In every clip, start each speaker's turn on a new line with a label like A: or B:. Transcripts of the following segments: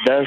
A: 10,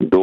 B: 2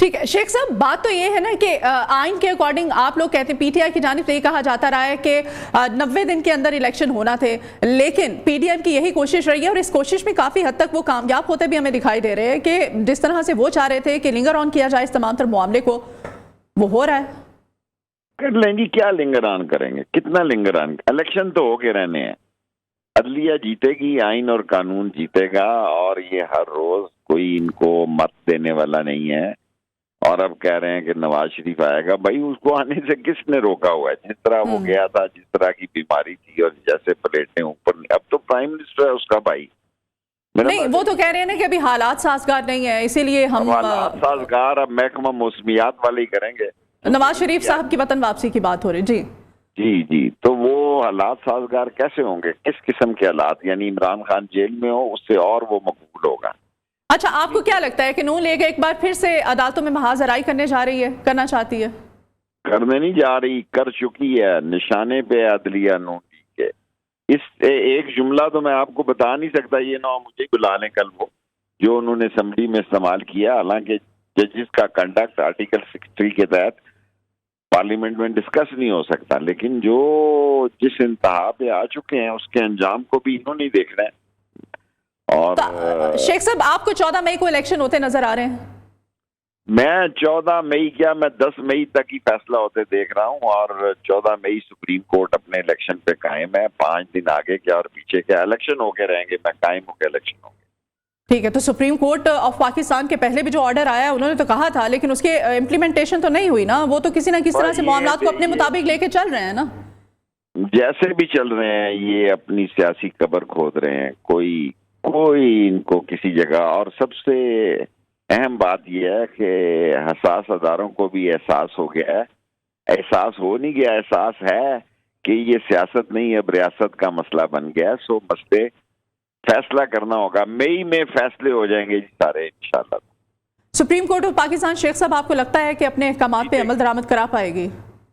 C: ٹھیک ہے شیخ صاحب، بات تو یہ ہے نا کہ آئین کے اکارڈنگ آپ لوگ کہتے ہیں، پی ٹی آئی کی جانب سے یہ کہا جاتا رہا ہے کہ 90 دن کے اندر الیکشن ہونا تھے، لیکن پی ڈی ایم کی یہی کوشش رہی ہے اور اس کوشش میں کافی حد تک وہ کامیاب ہوتے بھی ہمیں دکھائی دے رہے ہیں کہ جس طرح سے وہ چاہ رہے تھے کہ لنگر آن کیا جائے اس تمام تر معاملے کو، وہ ہو رہا ہے۔
B: کر لیں گی، کیا لنگر آن کریں گے، کتنا لنگر آن، الیکشن تو ہو کے رہنے ہیں، عدلیہ جیتے گی، آئین اور قانون جیتے گا، اور یہ ہر روز کوئی ان کو مت دینے والا نہیں ہے۔ اور اب کہہ رہے ہیں کہ نواز شریف آئے گا، بھائی اس کو آنے سے کس نے روکا ہوا ہے؟ جس طرح وہ گیا تھا، جس طرح کی بیماری تھی اور جیسے پلیٹیں اوپر، اب تو پرائم منسٹر ہے اس کا بھائی۔
C: نہیں، وہ تو کہہ رہے ہیں نا کہ ابھی حالات سازگار نہیں ہیں، اسی لیے ہم
B: حالات سازگار اب محکمہ موسمیات والے ہی کریں گے۔
C: نواز شریف صاحب کی وطن واپسی کی بات ہو رہی،
B: جی تو وہ حالات سازگار کیسے ہوں گے؟ کس قسم کے حالات؟ یعنی عمران خان جیل میں ہو، اس سے اور وہ مقبول ہوگا۔
C: اچھا، آپ کو کیا لگتا ہے کہ نون لیگ ایک بار پھر سے عدالتوں میں محاذ آرائی کرنے جا رہی ہے، کرنا چاہتی ہے؟
B: کرنے نہیں جا رہی، کر چکی ہے، نشانے پہ عدلیہ نون لیگ کے۔ اس ایک جملہ تو میں آپ کو بتا نہیں سکتا، یہ نہ مجھے بلا لیں کل وہ، جو انہوں نے اسمبلی میں استعمال کیا، حالانکہ ججز کا کنڈکٹ آرٹیکل 63 کے تحت پارلیمنٹ میں ڈسکس نہیں ہو سکتا، لیکن جو جس انتہا پہ آ چکے ہیں اس کے انجام کو بھی انہوں نے دیکھنا ہے۔ اور
C: شیخ صاحب، آپ کو 14 مئی کو الیکشن ہوتے نظر آ رہے ہیں؟
B: میں 14 مئی کیا، میں 10 مئی تک ہی فیصلہ ہوتے دیکھ رہا ہوں، اور 14 مئی سپریم کورٹ اپنے الیکشن پہ قائم ہے، 5 دن آگے کیا اور پیچھے کیا، الیکشن ہو کے رہیں گے، میں قائم ہو کے الیکشن ہوں گے۔
C: ٹھیک ہے، تو سپریم کورٹ آف پاکستان کے پہلے بھی جو آرڈر آیا ہے انہوں نے تو کہا تھا، لیکن اس کے امپلیمنٹیشن تو نہیں ہوئی نا، وہ تو کسی نہ کس طرح سے معاملات کو اپنے مطابق لے کے چل رہے ہیں نا۔
B: جیسے بھی چل رہے ہیں، یہ اپنی سیاسی قبر کھود رہے ہیں، کوئی ان کو کسی جگہ، اور سب سے اہم بات یہ ہے کہ حساس اداروں کو بھی احساس ہو گیا ہے، احساس ہو نہیں گیا، احساس ہے کہ یہ سیاست نہیں اب ریاست کا مسئلہ بن گیا، سو مسئلے فیصلہ کرنا ہوگا، مئی میں فیصلے ہو جائیں گے سارے انشاءاللہ۔
C: سپریم کورٹ آف پاکستان شیخ صاحب آپ کو لگتا ہے کہ اپنے احکامات پہ عمل درآمد کرا پائے گی؟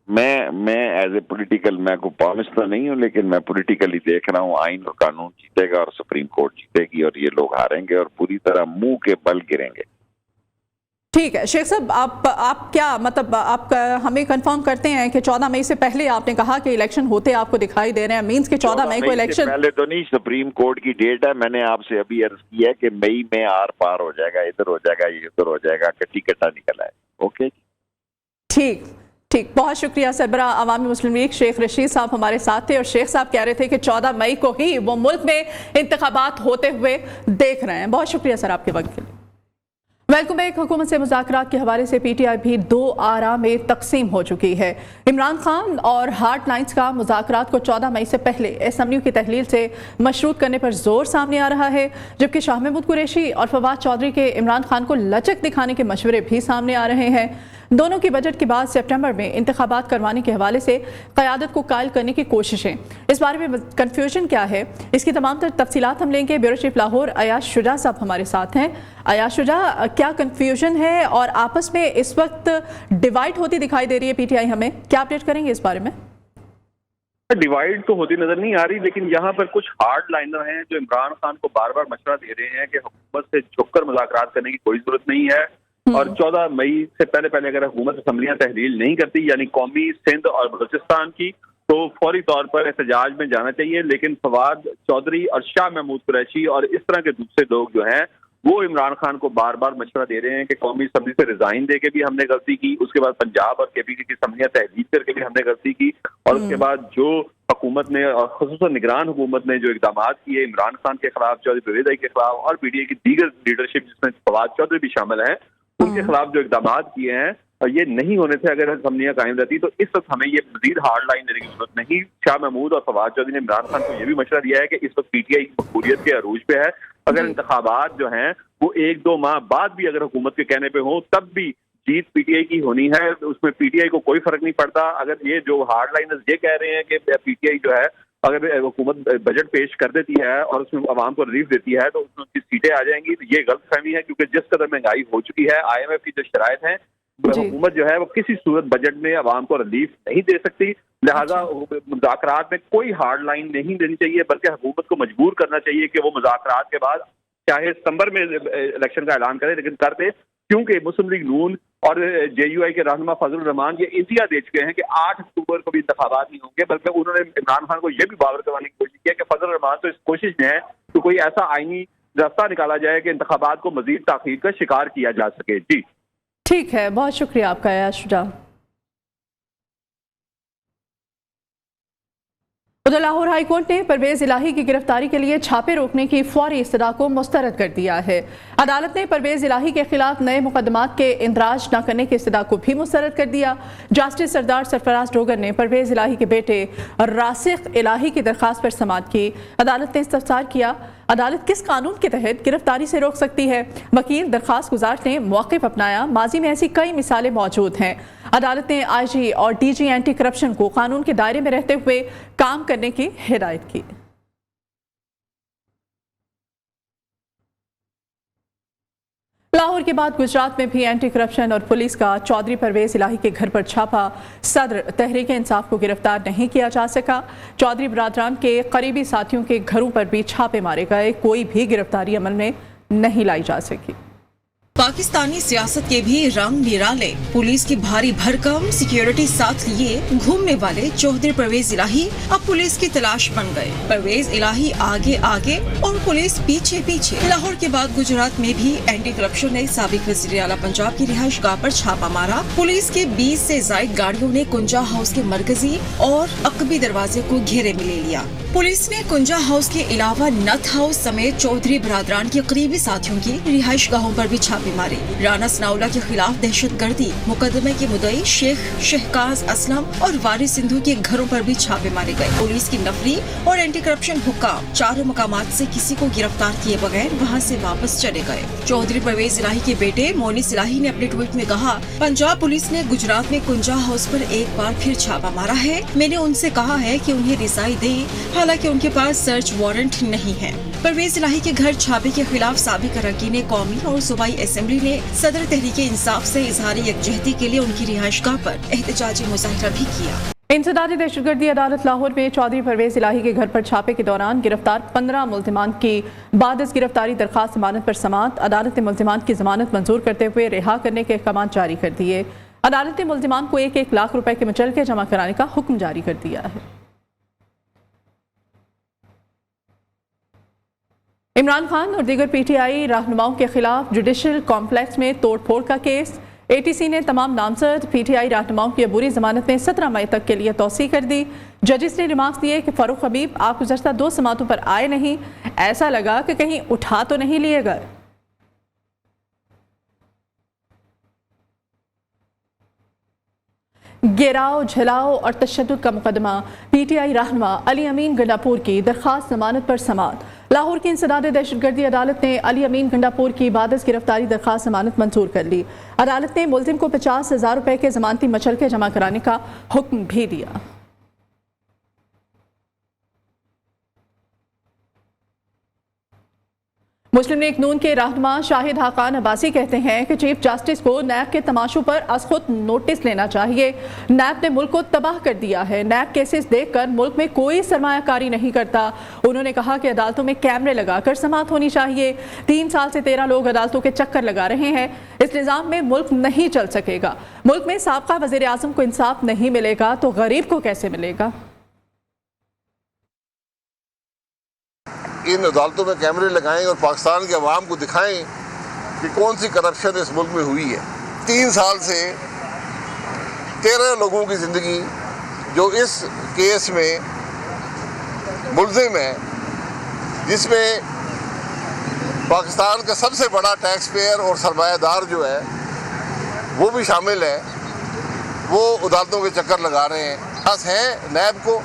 B: میں ایز اے پولیٹیکل، میں کو پرومس تو نہیں ہوں، لیکن میں پولیٹیکلی دیکھ رہا ہوں آئین اور قانون جیتے گا اور سپریم کورٹ جیتے گی، اور یہ لوگ ہاریں گے اور پوری طرح منہ کے بل گریں گے۔
C: ٹھیک ہے شیخ صاحب، آپ کیا مطلب آپ ہمیں کنفرم کرتے ہیں کہ 14 مئی سے پہلے آپ نے کہا کہ الیکشن ہوتے آپ کو دکھائی دے رہے ہیں، مینز کہ 14 مئی کو الیکشن
B: پہلے تو نہیں، سپریم کورٹ کی ڈیٹ ہے، میں نے آپ سے ابھی عرض کیا کہ مئی میں آر پار ہو جائے گا، ادھر ہو جائے گا، یہ ادھر ہو جائے گا، کٹی کٹا نکل آئے۔ اوکے، ٹھیک،
C: بہت شکریہ۔ سربراہ عوامی مسلم لیگ شیخ رشید صاحب ہمارے ساتھ تھے، اور شیخ صاحب کہہ رہے تھے کہ 14 مئی کو ہی وہ ملک میں انتخابات ہوتے ہوئے دیکھ رہے ہیں۔ بہت شکریہ سر آپ کے وقت کے لیے۔ Welcome back. حکومت سے مذاکرات کے حوالے سے پی ٹی آئی بھی 2 آرا میں تقسیم ہو چکی ہے۔ عمران خان اور ہارڈ لائنز کا مذاکرات کو 14 مئی سے پہلے اسمبلیوں کی تحلیل سے مشروط کرنے پر زور سامنے آ رہا ہے، جبکہ شاہ محمود قریشی اور فواد چودھری کے عمران خان کو لچک دکھانے کے مشورے بھی سامنے آ رہے ہیں۔ دونوں کی بجٹ کے بعد سپٹمبر میں انتخابات کروانے کے حوالے سے قیادت کو قائل کرنے کی کوششیں، اس بارے میں کنفیوژن کیا ہے، اس کی تمام تر تفصیلات ہم لیں گے۔ بیورو چیف لاہور ایاز شجاع صاحب ہمارے ساتھ ہیں۔ ایاز شجاع، کیا کنفیوژن ہے اور آپس میں اس وقت ڈیوائڈ ہوتی دکھائی دے رہی ہے پی ٹی آئی، ہمیں کیا اپڈیٹ کریں گے اس بارے میں؟
D: ڈیوائڈ تو ہوتی نظر نہیں آ رہی، لیکن یہاں پر کچھ ہارڈ لائنر ہیں جو عمران خان کو بار بار مشورہ دے رہے ہیں کہ حکومت سے جھک کر مذاکرات کرنے کی کوئی ضرورت نہیں ہے، اور 14 مئی سے پہلے اگر حکومت اسمبلیاں تحلیل نہیں کرتی، یعنی قومی، سندھ اور بلوچستان کی، تو فوری طور پر احتجاج میں جانا چاہیے۔ لیکن فواد چودھری اور شاہ محمود قریشی اور اس طرح کے دوسرے لوگ جو ہیں وہ عمران خان کو بار بار مشورہ دے رہے ہیں کہ قومی اسمبلی سے ریزائن دے کے بھی ہم نے غلطی کی، اس کے بعد پنجاب اور کے پی کی اسمبلیاں تحلیل کر کے بھی ہم نے غلطی کی، اور اس کے بعد جو حکومت نے اور خصوصاً نگران حکومت نے جو اقدامات کیے عمران خان کے خلاف، چودھری پرویز کے خلاف اور پی ٹی آئی کی دیگر لیڈرشپ جس میں فواد چودھری بھی شامل ہیں، ان کے خلاف جو اقدامات کیے ہیں، اور یہ نہیں ہونے تھے اگر اسمبلیاں قائم رہتی، تو اس وقت ہمیں یہ مزید ہارڈ لائن دینے کی ضرورت نہیں۔ شاہ محمود اور فواد چودھری نے عمران خان کو یہ بھی مشورہ دیا ہے کہ اس وقت پی ٹی آئی مقبولیت کے عروج پہ ہے، اگر انتخابات جو ہیں وہ 1-2 ماہ بعد بھی اگر حکومت کے کہنے پہ ہوں تب بھی جیت پی ٹی آئی کی ہونی ہے، اس میں پی ٹی آئی کو کوئی فرق نہیں پڑتا۔ اگر یہ جو ہارڈ لائنرز یہ کہہ رہے ہیں کہ پی ٹی آئی جو ہے اگر حکومت بجٹ پیش کر دیتی ہے اور اس میں عوام کو ریلیف دیتی ہے تو اس میں اس کی سیٹیں آ جائیں گی، یہ غلط فہمی ہے، کیونکہ جس قدر مہنگائی ہو چکی ہے، آئی ایم ایف کی جو شرائط ہیں، حکومت جو ہے وہ کسی صورت بجٹ میں عوام کو ریلیف نہیں دے سکتی، لہٰذا مذاکرات میں کوئی ہارڈ لائن نہیں دینی چاہیے، بلکہ حکومت کو مجبور کرنا چاہیے کہ وہ مذاکرات کے بعد چاہے ستمبر میں الیکشن کا اعلان کرے، لیکن کر دے کیونکہ مسلم لیگ نون اور JUI کے رہنما فضل الرحمان یہ انتہا دے چکے ہیں کہ 8 اکتوبر کو بھی انتخابات نہیں ہوں گے، بلکہ انہوں نے عمران خان کو یہ بھی باور کروانے کی کوشش کی ہے کہ فضل الرحمان تو اس کوشش میں ہے کہ کوئی ایسا آئینی راستہ نکالا جائے کہ انتخابات کو مزید تاخیر کا شکار کیا جا سکے۔ جی
C: ٹھیک ہے، بہت شکریہ آپ کا ایاز شجاع۔ ادھر لاہور ہائی کورٹ نے پرویز الہی کی گرفتاری کے لیے چھاپے روکنے کی فوری استدعا کو مسترد کر دیا ہے۔ عدالت نے پرویز الہی کے خلاف نئے مقدمات کے اندراج نہ کرنے کی استدعا کو بھی مسترد کر دیا۔ جسٹس سردار سرفراز ڈوگر نے پرویز الہی کے بیٹے راسخ الہی کی درخواست پر سماعت کی۔ عدالت نے استفسار کیا، عدالت کس قانون کے تحت گرفتاری سے روک سکتی ہے؟ وکیل درخواست گزار نے موقف اپنایا، ماضی میں ایسی کئی مثالیں موجود ہیں۔ عدالت نے IG اور DG اینٹی کرپشن کو قانون کے دائرے میں رہتے ہوئے کام کرنے کی ہدایت کی۔ لاہور کے بعد گجرات میں بھی اینٹی کرپشن اور پولیس کا چودھری پرویز الہی کے گھر پر چھاپا۔ صدر تحریک انصاف کو گرفتار نہیں کیا جا سکا۔ چودھری برادران کے قریبی ساتھیوں کے گھروں پر بھی چھاپے مارے گئے، کوئی بھی گرفتاری عمل میں نہیں لائی جا سکی۔
E: پاکستانی سیاست کے بھی رنگ نرالے، پولیس کی بھاری بھرکم سیکیورٹی ساتھ لیے گھومنے والے چودھری پرویز الہی اب پولیس کی تلاش بن گئے۔ پرویز الہی آگے آگے اور پولیس پیچھے پیچھے۔ لاہور کے بعد گجرات میں بھی اینٹی کرپشن نے سابق وزیر اعلیٰ پنجاب کی رہائش گاہ پر چھاپا مارا۔ پولیس کے 20 سے زائد گاڑیوں نے کنجا ہاؤس کے مرکزی اور عقبی دروازے کو گھیرے میں لے لیا۔ پولیس نے کنجا ہاؤس کے علاوہ نتھ ہاؤس سمیت چودھری برادران کے قریبی ساتھیوں کی رہائش گاہوں پر بھی چھاپے مارے۔ رانا ثناءاللہ کے خلاف دہشت گردی مقدمے کے مدعی شیخ شہکاز اسلم اور وارث سندھو کے گھروں پر بھی چھاپے مارے گئے۔ پولیس کی نفری اور اینٹی کرپشن حکام چاروں مقامات سے کسی کو گرفتار کیے بغیر وہاں سے واپس چلے گئے۔ چودھری پرویز الہی کے بیٹے مونس الہی نے اپنے ٹویٹ میں کہا، پنجاب پولیس نے گجرات میں کنجا ہاؤس پر ایک بار پھر چھاپا مارا ہے۔ میں نے ان سے کہا ہے کہ انہیں رسائی دیں، حالانکہ ان کے پاس سرچ وارنٹ نہیں ہے۔ پرویز الہی کے گھر چھاپے کے خلاف سابق اراکین قومی اور صوبائی اسمبلی نے صدر تحریک انصاف سے اظہار یکجہتی کے لیے ان کی رہائش گاہ پر احتجاجی مظاہرہ بھی کیا۔
C: انسداد دہشت گردی عدالت لاہور میں چودھری پرویز الہی کے گھر پر چھاپے کے دوران گرفتار 15 ملزمان کی بعد از گرفتاری درخواست ضمانت پر سماعت۔ عدالت نے ملزمان کی ضمانت منظور کرتے ہوئے رہا کرنے کے احکامات جاری کر دیے۔ عدالت نے ملزمان کو 1-1 لاکھ روپے کے مچلکے جمع کرانے کا حکم جاری کر دیا ہے۔ عمران خان اور دیگر PTI رہنماؤں کے خلاف جوڈیشل کمپلیکس میں توڑ پھوڑ کا کیس۔ ATC نے تمام نامزد PTI رہنماؤں کی عبوری ضمانت میں 17 مئی تک کے لیے توسیع کر دی۔ ججز نے ریمارکس دیے کہ فاروق حبیب آپ گزشتہ 2 سماعتوں پر آئے نہیں، ایسا لگا کہ کہیں اٹھا تو نہیں لیے گئے۔ گیراؤ، جھلاؤ اور تشدد کا مقدمہ PTI رہنما علی امین گنڈاپور کی درخواست ضمانت پر سماعت۔ لاہور کی انسداد دہشت گردی عدالت نے علی امین گنڈاپور کی بعد از گرفتاری درخواست ضمانت منظور کر لی۔ عدالت نے ملزم کو 50,000 روپے کے ضمانتی مچلکے جمع کرانے کا حکم بھی دیا۔ مسلم لیگ نون کے رہنما شاہد حقان عباسی کہتے ہیں کہ چیف جسٹس کو نیب کے تماشوں پر از خود نوٹس لینا چاہیے۔ نیب نے ملک کو تباہ کر دیا ہے، نیب کیسز دیکھ کر ملک میں کوئی سرمایہ کاری نہیں کرتا۔ انہوں نے کہا کہ عدالتوں میں کیمرے لگا کر سماعت ہونی چاہیے۔ 3 سال سے 13 لوگ عدالتوں کے چکر لگا رہے ہیں۔ اس نظام میں ملک نہیں چل سکے گا۔ ملک میں سابقہ وزیر اعظم کو انصاف نہیں ملے گا تو غریب کو کیسے ملے گا؟
F: ان عدالتوں میں کیمرے لگائیں اور پاکستان کے عوام کو دکھائیں کہ کون سی کرپشن اس ملک میں ہوئی ہے۔ 3 سال سے 13 لوگوں کی زندگی جو اس کیس میں ملزم ہے، جس میں پاکستان کا سب سے بڑا ٹیکس پیئر اور سرمایہ دار جو ہے وہ بھی شامل ہے، وہ عدالتوں کے چکر لگا رہے ہیں۔ احساس ہے نیب کو،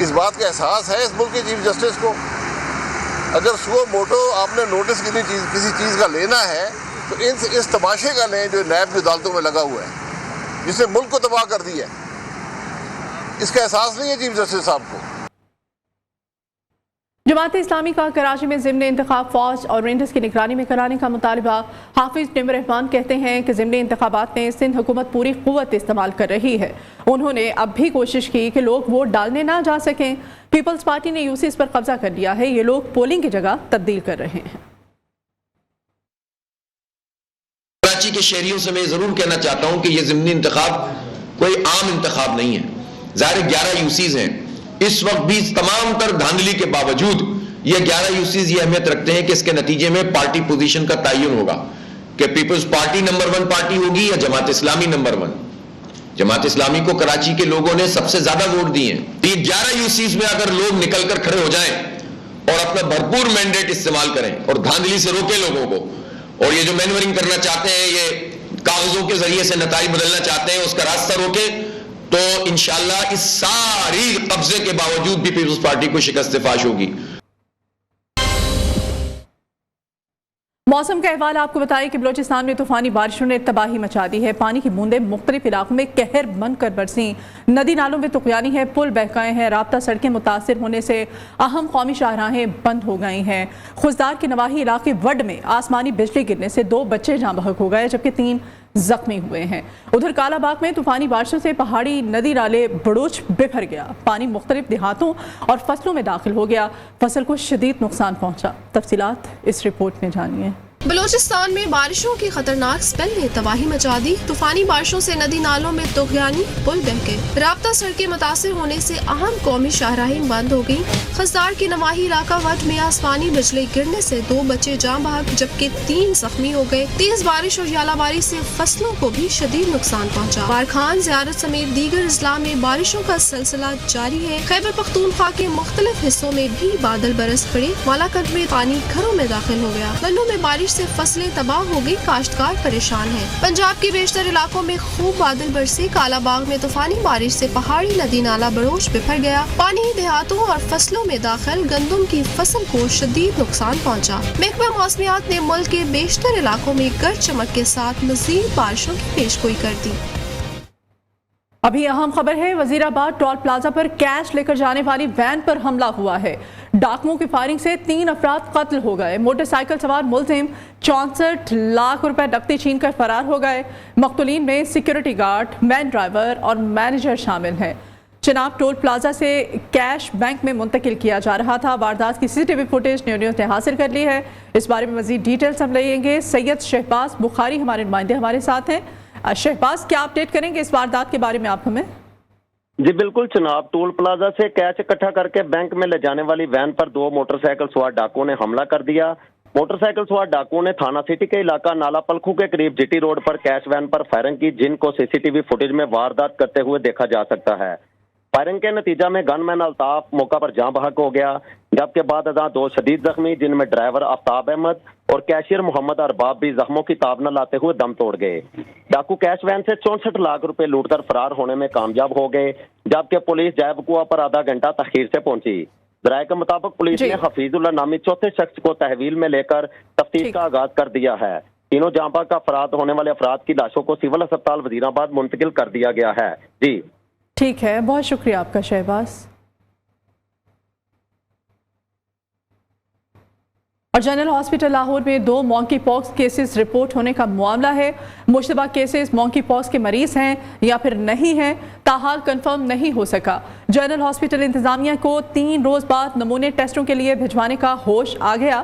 F: اس بات کا احساس ہے اس ملک کے چیف جسٹس کو۔ اگر سو موٹو آپ نے نوٹس کسی چیز کا لینا ہے تو اس تماشے کا لیں جو نیب کی عدالتوں میں لگا ہوا ہے، جس نے ملک کو تباہ کر دی ہے۔ اس کا احساس نہیں ہے چیف جسٹس صاحب کو۔
C: جماعت اسلامی کا کراچی میں ضمن انتخاب فوج اور رینجرز کی نگرانی میں کرانے کا مطالبہ۔ حافظ نعیم الرحمان کہتے ہیں کہ ضمن انتخابات میں سندھ حکومت پوری قوت استعمال کر رہی ہے۔ انہوں نے اب بھی کوشش کی کہ لوگ ووٹ ڈالنے نہ جا سکیں۔ پیپلز پارٹی نے UCs پر قبضہ کر لیا ہے، یہ لوگ پولنگ کی جگہ تبدیل کر رہے ہیں۔
G: کراچی کے شہریوں سے میں ضرور کہنا چاہتا ہوں کہ یہ ضمنی انتخاب کوئی عام انتخاب نہیں ہے. ظاہر 11 یوسیز ہیں. اس وقت بھی تمام تر دھاندلی کے باوجود یہ 11 یوسیز یہ اہمیت رکھتے ہیں کہ اس کے نتیجے میں پارٹی پوزیشن کا تعین ہوگا کہ پیپلز پارٹی نمبر 1 پارٹی ہوگی یا جماعت اسلامی نمبر 1. جماعت اسلامی کو کراچی کے لوگوں نے سب سے زیادہ ووٹ دیے ہیں. 11 یوسیز میں اگر لوگ نکل کر کھڑے ہو جائیں اور اپنا بھرپور مینڈیٹ استعمال کریں اور دھاندلی سے روکیں لوگوں کو, اور یہ جو مینورنگ کرنا چاہتے ہیں, یہ کاغذوں کے ذریعے سے نتائج بدلنا چاہتے ہیں, اس کا راستہ روکیں, تو انشاءاللہ اس ساری قبضے کے باوجود بھی پیپلز پارٹی کو شکست فاش ہوگی.
C: موسم کا احوال آپ کو بتائیں کہ بلوچستان میں طوفانی بارشوں نے تباہی مچا دی ہے. پانی کی بوندیں مختلف علاقوں میں قہر بن کر برسیں. ندی نالوں میں طغیانی ہے, پل بہہ گئے ہیں, رابطہ سڑکیں متاثر ہونے سے اہم قومی شاہراہیں بند ہو گئی ہیں. خزدار کے نواحی علاقے وڈ میں آسمانی بجلی گرنے سے 2 بچے جاں بحق ہو گئے جبکہ 3 زخمی ہوئے ہیں. ادھر کالا باغ میں طوفانی بارشوں سے پہاڑی ندی نالے بڑوچ بکھر گیا. پانی مختلف دیہاتوں اور فصلوں میں داخل ہو گیا. فصل کو شدید نقصان پہنچا. تفصیلات اس رپورٹ میں جانیے.
H: بلوچستان میں بارشوں کی خطرناک سپیل نے تباہی مچا دی. طوفانی بارشوں سے ندی نالوں میں طغیانی پل بہہ گئے. رابطہ سڑکیں متاثر ہونے سے اہم قومی شاہراہیں بند ہو گئی. خزدار کے نواحی علاقہ وٹ میں آسمانی بجلی گرنے سے 2 بچے جاں بحق جبکہ 3 زخمی ہو گئے. تیز بارش اور ژالہ باری سے فصلوں کو بھی شدید نقصان پہنچا. بارکھان زیارت سمیت دیگر اضلاع میں بارشوں کا سلسلہ جاری ہے. خیبر پختونخوا کے مختلف حصوں میں بھی بادل برس پڑے. مالاکنڈ میں پانی گھروں میں داخل ہو گیا. بلو میں بارش سے فصلیں تباہ ہو گئی. کاشتکار پریشان ہیں. پنجاب کے بیشتر علاقوں میں خوب بادل برسے. کالا باغ میں طوفانی بارش سے پہاڑی ندی نالا بڑوچ بکھر گیا. پانی دیہاتوں اور فصلوں میں داخل. گندم کی فصل کو شدید نقصان پہنچا. محکمہ موسمیات نے ملک کے بیشتر علاقوں میں گرج چمک کے ساتھ مزید بارشوں کی پیشگوئی کر دی.
C: ابھی اہم خبر ہے, وزیر آباد ٹول پلازا پر کیش لے کر جانے والی وین پر حملہ ہوا ہے. ڈاکوؤں کی فائرنگ سے 3 افراد قتل ہو گئے. موٹر سائیکل سوار ملزم 64 لاکھ روپے نقدی چھین کر فرار ہو گئے. مقتولین میں سیکیورٹی گارڈ, مین ڈرائیور اور مینیجر شامل ہیں. چناب ٹول پلازا سے کیش بینک میں منتقل کیا جا رہا تھا. واردات کی CCTV فوٹیج نیوز نے حاصل کر لی ہے. اس بارے میں مزید ڈیٹیلز ہم لیں گے. سید شہباز بخاری ہمارے نمائندے ہمارے ساتھ ہیں. شہباز, کیا اپڈیٹ کریں گے اس واردات کے بارے میں آپ ہمیں؟
I: جی بالکل, چناب ٹول پلازا سے کیش اکٹھا کر کے بینک میں لے جانے والی وین پر 2 موٹر سائیکل سوار ڈاکوؤں نے حملہ کر دیا. موٹر سائیکل سوار ڈاکوؤں نے تھانہ سٹی کے علاقہ نالا پلکھو کے قریب GT road per cash when per firing کی, جن کو CCTV فوٹیج میں واردات کرتے ہوئے دیکھا جا سکتا ہے. فائرنگ کے نتیجہ میں گن مین الطاف موقع پر جاں بحق ہو گیا جبکہ بعد ازاں 2 شدید زخمی, جن میں ڈرائیور آفتاب احمد اور کیشیئر محمد ارباب بھی زخموں کی تاب نہ لاتے ہوئے دم توڑ گئے. ڈاکو کیش وین سے 64 لاکھ روپے لوٹ کر فرار ہونے میں کامیاب ہو گئے جبکہ پولیس جائے وقوع پر آدھا گھنٹہ تاخیر سے پہنچی. ذرائع کے مطابق پولیس نے حفیظ اللہ نامی 4تھے شخص کو تحویل میں لے کر تفتیش کا آغاز کر دیا ہے. تینوں جاں بحق کا افراد ہونے والے افراد کی لاشوں کو سول اسپتال وزیر آباد منتقل کر دیا گیا ہے. جی
C: ٹھیک ہے, بہت شکریہ آپ کا شہباز. اور جنرل ہاسپٹل لاہور میں 2 مونکی پاکس کیسز رپورٹ ہونے کا معاملہ ہے. مشتبہ کیسز مونکی پاکس کے مریض ہیں یا پھر نہیں ہیں, تاحال کنفرم نہیں ہو سکا. جنرل ہاسپٹل انتظامیہ کو 3 روز بعد نمونے ٹیسٹوں کے لیے بھجوانے کا ہوش آ گیا.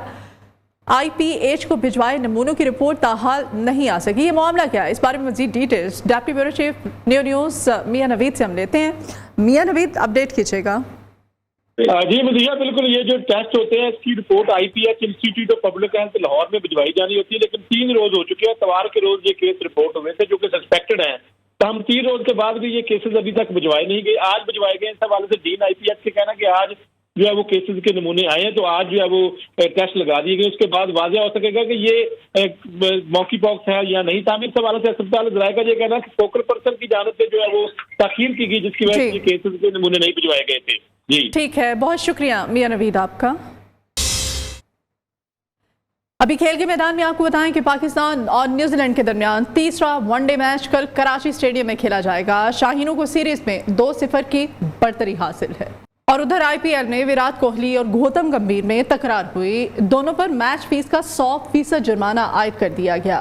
C: IPH کو بھجوائے نمونوں کی رپورٹ تاحال نہیں آ سکی. یہ معاملہ کیا ہے, اس بارے میں مزید details deputy bureau chief news میاں نوید سے ہم لیتے ہیں. میاں نوید, اپڈیٹ کیجیے گا.
J: جی مدیحہ, بالکل یہ جو ٹیسٹ ہوتے ہیں اس کی report IPH institute of public health Lahore میں بھجوائی جانی ہوتی ہے, لیکن 3 روز ہو چکے ہیں. اتوار کے روز یہ کیس رپورٹ ہوئے تھے جو کہ سسپیکٹڈ ہیں, تو ہم 3 روز کے بعد بھی یہ کیسز ابھی تک بھجوائے نہیں گئے. آج بھجوائے گئے. اس حوالے سے ڈین IPH کے کہنا کہ آج جو ہے وہ کیسز کے نمونے آئے ہیں تو آج جو ہے وہ ٹیسٹ لگا دیے گئے. اس کے بعد واضح ہو سکے گا کہ یہ مونکی پاکس ہے یا نہیں. تعمیر اس حوالے سے اسپتال ذرائع کا یہ کہنا ہے کہ فوکل پرسن کی جانب سے جو ہے وہ تاخیر کی گئی جس کی وجہ سے یہ کیسز کے نمونے نہیں بھجوائے گئے تھے. جی
C: ٹھیک ہے, بہت شکریہ میاں نوید آپ کا. ابھی کھیل کے میدان میں آپ کو بتائیں کہ پاکستان اور نیوزی لینڈ کے درمیان تیسرا ون ڈے میچ کل کراچی اسٹیڈیم میں کھیلا جائے گا. شاہینوں کو سیریز میں 2-0 کی برتری حاصل ہے. اور ادھر IPL میں وراٹ کوہلی اور گوتم گمبھیر میں تکرار ہوئی. دونوں پر میچ فیس کا 100% جرمانہ عائد کر دیا گیا.